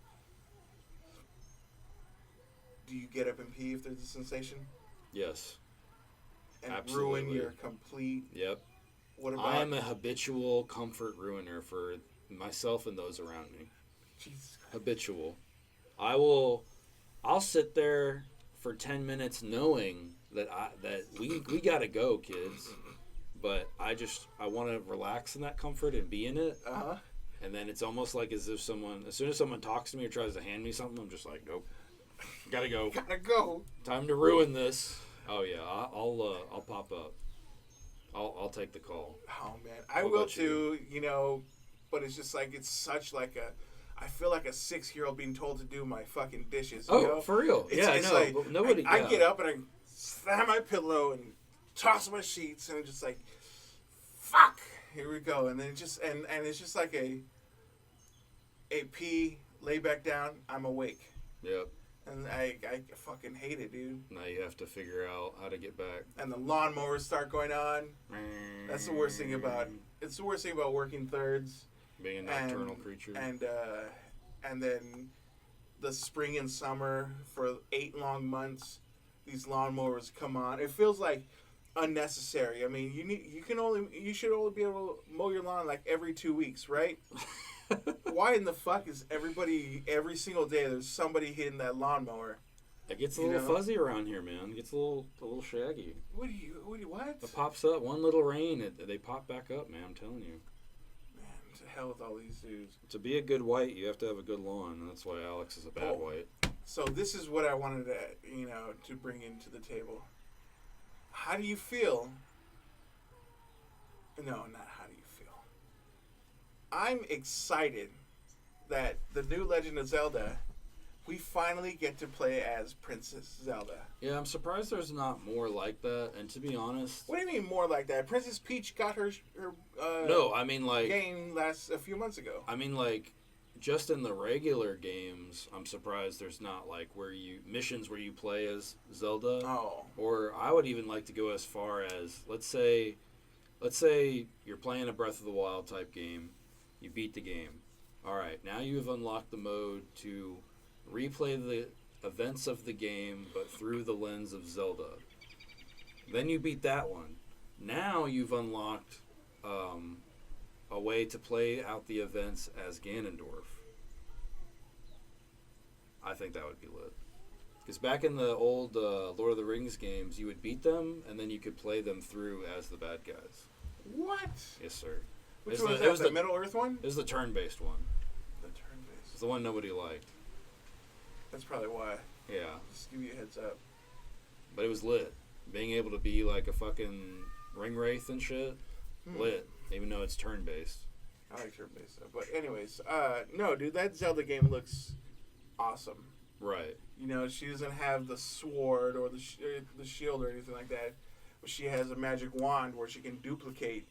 Do you get up and pee if there's a sensation? Yes. And Absolutely. ruin your complete. Yep. What about? I am a habitual comfort ruiner for myself and those around me. Jesus Christ. Habitual. I'll sit there for 10 minutes knowing that we gotta go, kids. But I want to relax in that comfort and be in it. Uh-huh. And then it's almost like as soon as someone talks to me or tries to hand me something, I'm just like, nope. Gotta go. Gotta go. Time to ruin this. Oh yeah, I'll pop up. I'll take the call. Oh man, I will too. But it's just like it's such like a. I feel like a 6-year-old being told to do my fucking dishes. For real? It's like, nobody. I get up and I slam my pillow and toss my sheets and it's just like, fuck. Here we go, and then it's just and it's just like a pee, lay back down. I'm awake. Yep. And I fucking hate it, dude. Now you have to figure out how to get back. And the lawnmowers start going on. That's the worst thing about. It's the worst thing about working thirds. Being a nocturnal creature. And then the spring and summer for 8 long months, these lawnmowers come on. It feels like unnecessary. I mean, you should only be able to mow your lawn like every 2 weeks, right? Why in the fuck is every single day there's somebody hitting that lawnmower? It gets a little fuzzy around here, man. It gets a little shaggy. What? It pops up. One little rain, they pop back up, man. I'm telling you. Man, to hell with all these dudes. To be a good white, you have to have a good lawn, and that's why Alex is a bad white. So this is what I wanted to bring into the table. How do you feel? No, not how do you feel. I'm excited that the new Legend of Zelda, we finally get to play as Princess Zelda. Yeah, I'm surprised there's not more like that. And to be honest, what do you mean more like that? Princess Peach got her no, I mean like game a few months ago. I mean like just in the regular games, I'm surprised there's not like missions where you play as Zelda. Oh. Or I would even like to go as far as let's say you're playing a Breath of the Wild type game, you beat the game. All right, now you've unlocked the mode to replay the events of the game, but through the lens of Zelda. Then you beat that one. Now you've unlocked a way to play out the events as Ganondorf. I think that would be lit. Because back in the old Lord of the Rings games, you would beat them, and then you could play them through as the bad guys. What? Yes, sir. Which one was that? The Middle-earth one? It was the turn-based one. The turn-based. It's the one nobody liked. That's probably why. Yeah. Just give you a heads up. But it was lit. Being able to be like a fucking ring wraith and shit, lit. Even though it's turn-based. I like turn-based stuff. But anyways, no, dude, that Zelda game looks awesome. Right. You know, she doesn't have the sword or the shield or anything like that. But she has a magic wand where she can duplicate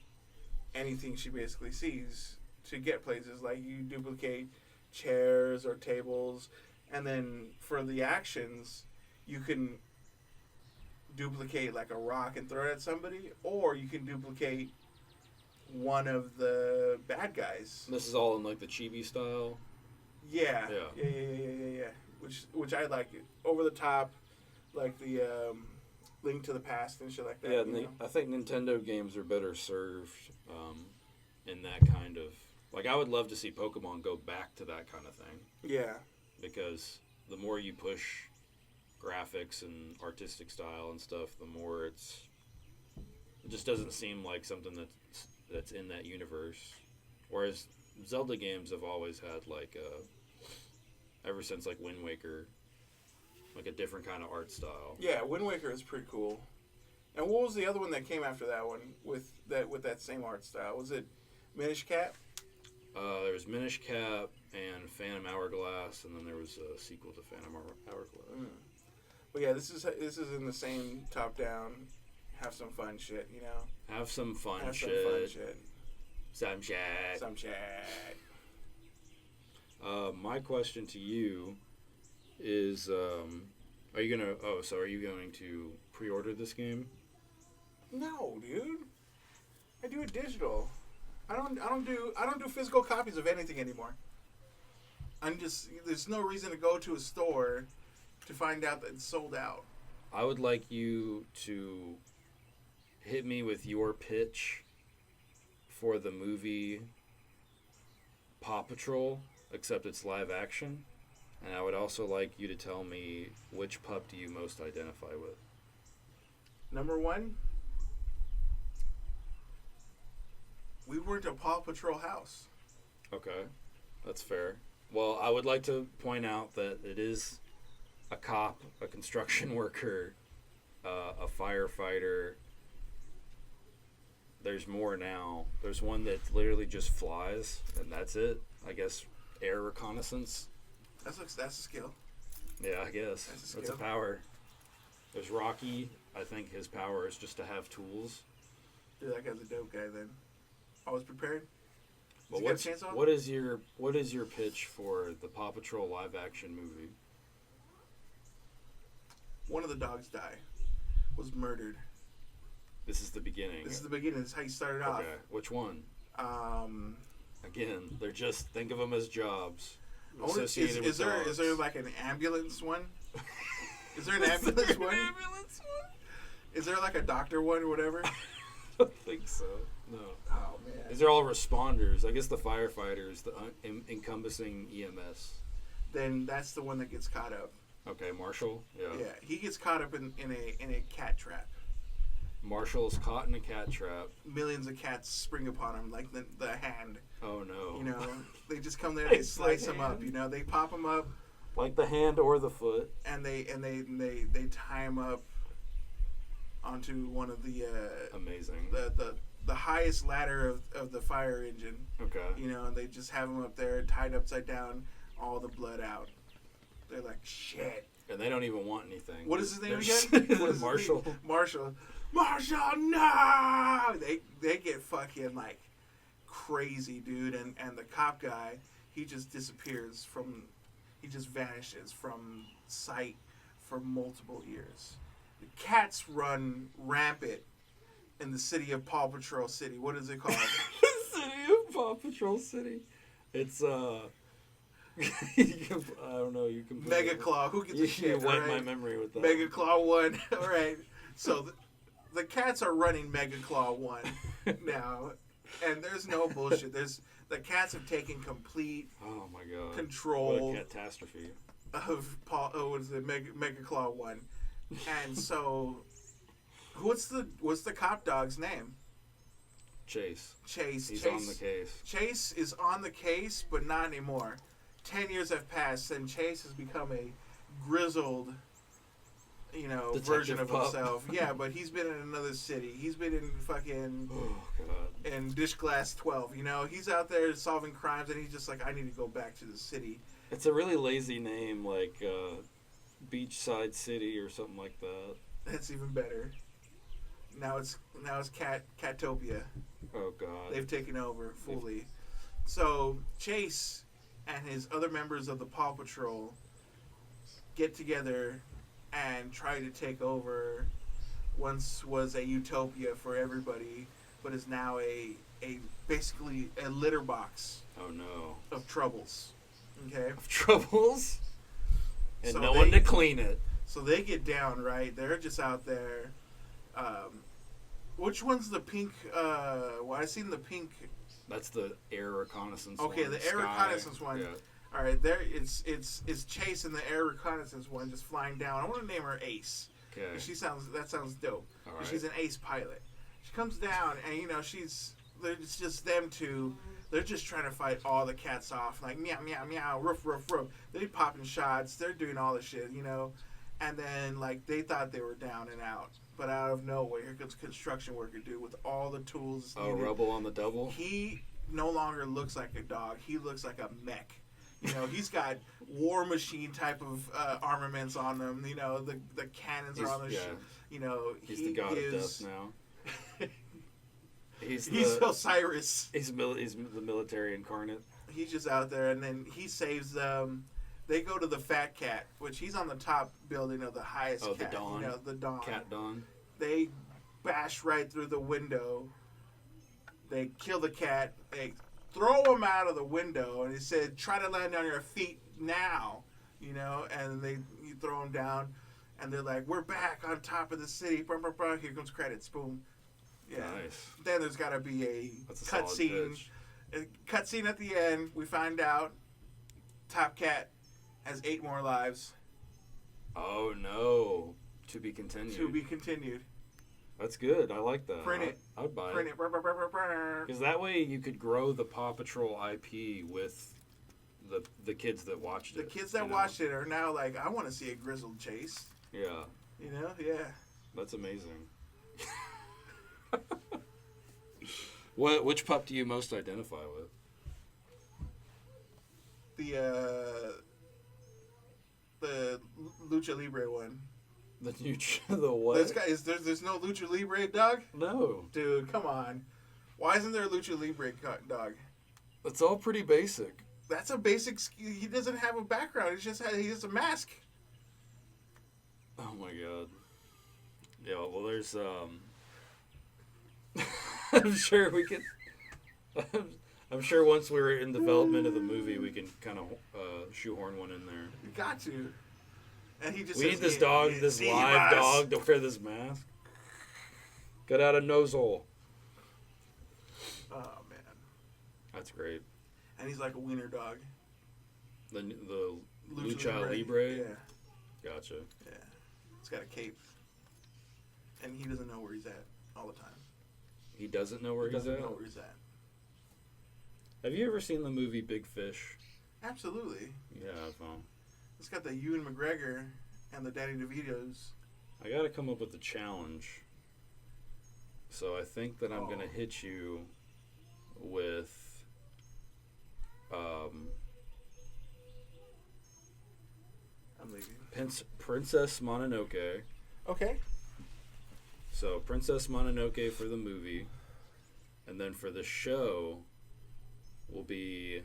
anything she basically sees to get places. Like you duplicate chairs or tables, and then for the actions, you can duplicate like a rock and throw it at somebody, or you can duplicate one of the bad guys. This is all in like the chibi style. Yeah. Which I like it. Over the top, like the Link to the Past and shit like that. Yeah, I think Nintendo games are better served in that kind of... Like, I would love to see Pokemon go back to that kind of thing. Yeah. Because the more you push graphics and artistic style and stuff, the more it just doesn't seem like something that's in that universe. Whereas Zelda games have always had, like, ever since, like, Wind Waker... like a different kind of art style. Yeah, Wind Waker is pretty cool. And what was the other one that came after that one with that same art style? Was it Minish Cap? There was Minish Cap and Phantom Hourglass, and then there was a sequel to Phantom Hourglass. But yeah, this is in the same top down. Have some fun shit, you know. Have some fun shit. Some shit. Some shit. My question to you is, are you going to pre-order this game? No, dude. I do it digital. I don't do physical copies of anything anymore. There's no reason to go to a store to find out that it's sold out. I would like you to hit me with your pitch for the movie Paw Patrol, except it's live action. And I would also like you to tell me which pup do you most identify with. Number one, we weren't a Paw Patrol house. Okay, that's fair. Well, I would like to point out that it is a cop, a construction worker, a firefighter. There's more now. There's one that literally just flies, and that's it. I guess air reconnaissance. That's a skill. Yeah, I guess. That's a power. There's Rocky. I think his power is just to have tools. Dude, that guy's a dope guy then. I was prepared. But what is your pitch for the Paw Patrol live action movie? One of the dogs was murdered. This is the beginning. This is the beginning. This is how you started off. Okay. Which one? Again, they're just think of them as jobs. Is there like an ambulance one? Is there an ambulance one? Is there like a doctor one or whatever? I don't think so. No. Oh man. These are all responders. I guess the firefighters, the encompassing EMS. Then that's the one that gets caught up. Okay, Marshall. Yeah. Yeah, he gets caught up in a cat trap. Marshall's caught in a cat trap. Millions of cats spring upon him like the hand. Oh no. You know, they just come there, they slice him up. hand. You know, they pop him up, Like the hand or the foot. and they tie him up onto one of the Amazing. the highest ladder of the fire engine. Okay. You know, and they just have him up there tied upside down, all the blood out. They're like, shit. And they don't even want anything. What is his name They're again? What is Marshall. His name? Marshall, no! They get fucking like crazy, dude. And the cop guy, he just disappears he just vanishes from sight for multiple years. The cats run rampant in the city of Paw Patrol City. What is it called? The city of Paw Patrol City. It's I don't know. You can Mega Claw. Who gets a shit? You wet right? my memory with that. Mega Claw 1. All right. So the cats are running Mega Claw 1 now, and there's no bullshit. The cats have taken complete Oh my god. control What a catastrophe. of what is it? Mega Claw 1. And so what's the cop dog's name? Chase. Chase. He's Chase. on the case. Chase is on the case, but not anymore. 10 years have passed, and Chase has become a grizzled, Detective version of pup. himself. Yeah, but he's been in another city. He's been in fucking Oh god. in Dish Glass 12. He's out there solving crimes, and he's just like, I need to go back to the city. It's a really lazy name, like Beachside City or something like that. That's even better. Now it's Catopia. Oh god. They've taken over fully. So Chase and his other members of the Paw Patrol get together and try to take over once was a utopia for everybody, but is now a basically a litter box Oh no. of troubles. Okay? Of troubles? And So no one to clean it. So they get down, right? They're just out there. Which one's the pink? Well, I seen the pink. That's the air reconnaissance Okay, one. the air reconnaissance one. Yeah. All right, there it's Chase and the air reconnaissance one just flying down. I want to name her Ace. Okay. That sounds dope. All right. She's an ace pilot. She comes down and it's just them two. They're just trying to fight all the cats off, like meow meow meow, roof roof roof. They're popping shots. They're doing all the shit, And then like they thought they were down and out, but out of nowhere, here comes construction worker dude with all the tools. Oh, Rebel on the double. He no longer looks like a dog. He looks like a mech. He's got war machine type of armaments on them. The cannons are on the He's the god of death now. He's Osiris. He's the military incarnate. He's just out there, and then he saves them. They go to the fat cat, which he's on the top building of the highest cat. The Dawn. The Dawn. Cat Dawn. They bash right through the window. They kill the cat. They throw him out of the window, and he said, "Try to land on your feet now," And you throw him down, and they're like, "We're back on top of the city." Here comes credits. Boom. Yeah. Nice. Then there's got to be a cutscene. A cutscene at the end. We find out Top Cat has 8 more lives. Oh no! To be continued. To be continued. That's good. I like that. Print it. I'd buy Print it. it. Because that way you could grow the Paw Patrol IP with the kids that watched The it. kids that watched it are now like, I want to see a grizzled Chase. Yeah. Yeah. That's amazing. Which pup do you most identify with? The Lucha Libre one. The what? There's no Lucha Libre dog? No. Dude, come on. Why isn't there a Lucha Libre dog? It's all pretty basic. That's a basic. He doesn't have a background. He has a mask. Oh my god. Yeah. Well, there's I'm sure we could. I'm sure once we're in development of the movie, we can kind of shoehorn one in there. You got to. And he just We need this dog, this live dog, to wear this mask. Get out of nozzle. Oh man, that's great. And he's like a wiener dog. The Lucha Libre. Yeah. Gotcha. Yeah. It's got a cape. And he doesn't know where he's at all the time. He doesn't know where He he's doesn't at? know where he's at. Have you ever seen the movie Big Fish? Absolutely. Yeah, I've It's got the Ewan McGregor and the Danny DeVitos. I gotta come up with a challenge. So I think that I'm gonna hit you with I'm leaving. Princess Mononoke. Okay. So Princess Mononoke for the movie, and then for the show will be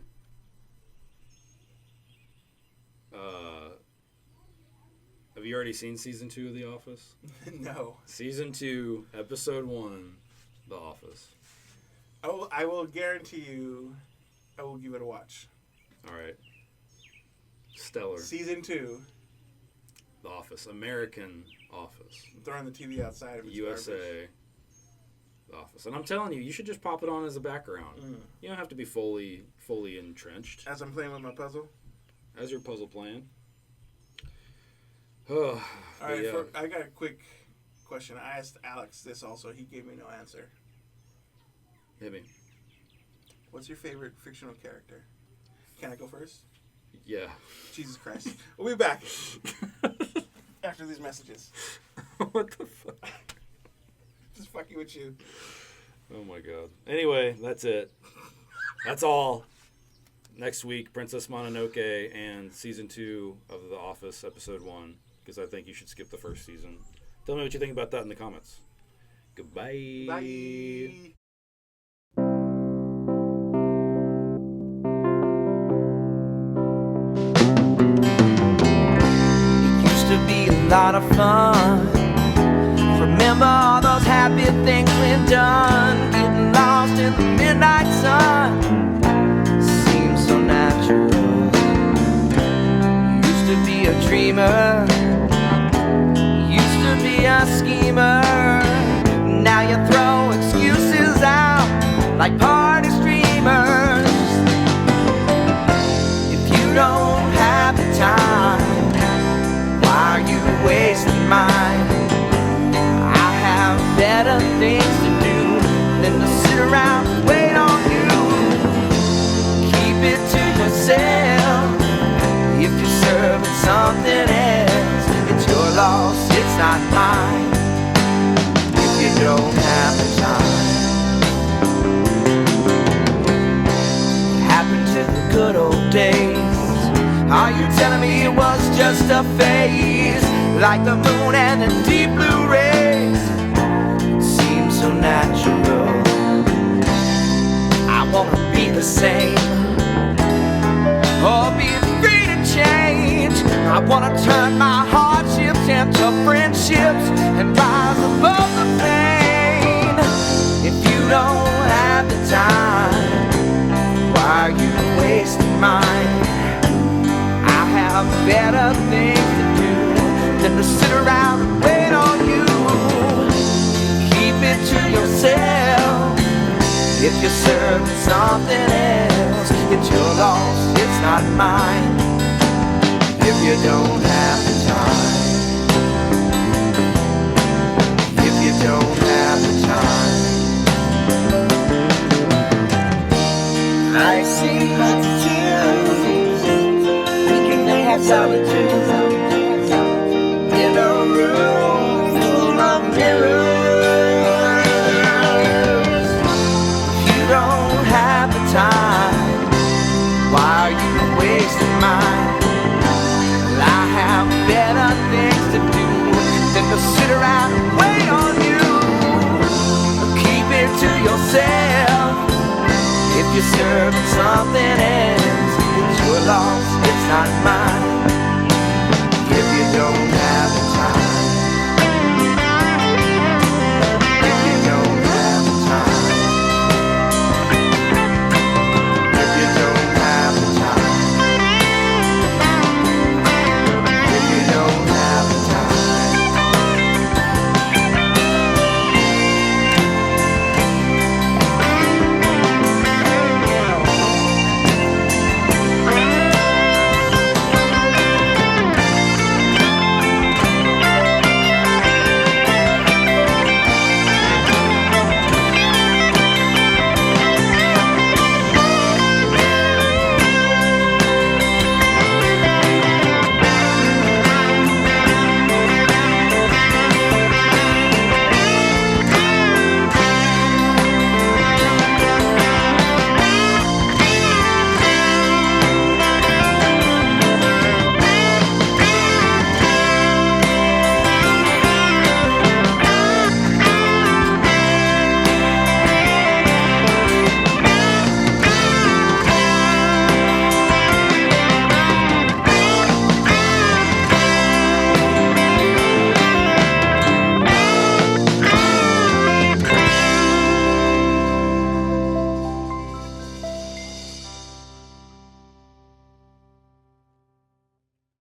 have you already seen season 2 of The Office? No. Season 2, episode 1, The Office. I will guarantee you I will give it a watch. Alright. Stellar. Season 2. The Office. American Office. I'm throwing the TV outside of its USA. garbage. The Office. And I'm telling you, you should just pop it on as a background. Mm. You don't have to be fully entrenched. As I'm playing with my puzzle. As your puzzle plan. Oh, All right, yeah. I got a quick question. I asked Alex this also. He gave me no answer. Hit me. What's your favorite fictional character? Can I go first? Yeah. Jesus Christ. We'll be back after these messages. What the fuck? Just fucking with you. Oh my god. Anyway, that's it. That's all. Next week, Princess Mononoke and season 2 of The Office, episode 1. Because I think you should skip the first season. Tell me what you think about that in the comments. Goodbye. Bye. Be a lot of fun. Remember all those happy things we've done. Getting lost in the midnight sun seems so natural. Used to be a dreamer, used to be a schemer. Now you throw excuses out like party streamers. If you don't have the time, why are you wasting mine? I have better things to do than to sit around and wait on you. Keep it to yourself. If you're serving something else, it's your loss, it's not mine. If you don't have the time. What happened to the good old days? Are you telling me it was just a phase? Like the moon and the deep blue rays, it seems so natural. I wanna be the same, or be free to change. I wanna turn my hardships into friendships and rise above the pain. If you don't have the time, why are you wasting mine? Have better things to do than to sit around and wait on you. Keep it to yourself. If you're serving something else, it's your loss, it's not mine. If you don't have the time, if you don't have the time, I see my tears. Solitude in a room full of mirrors. You don't have the time. Why are you wasting mine? Well, I have better things to do than to sit around and wait on you. Keep it to yourself. If you're serving something else, it's your loss, it's not mine.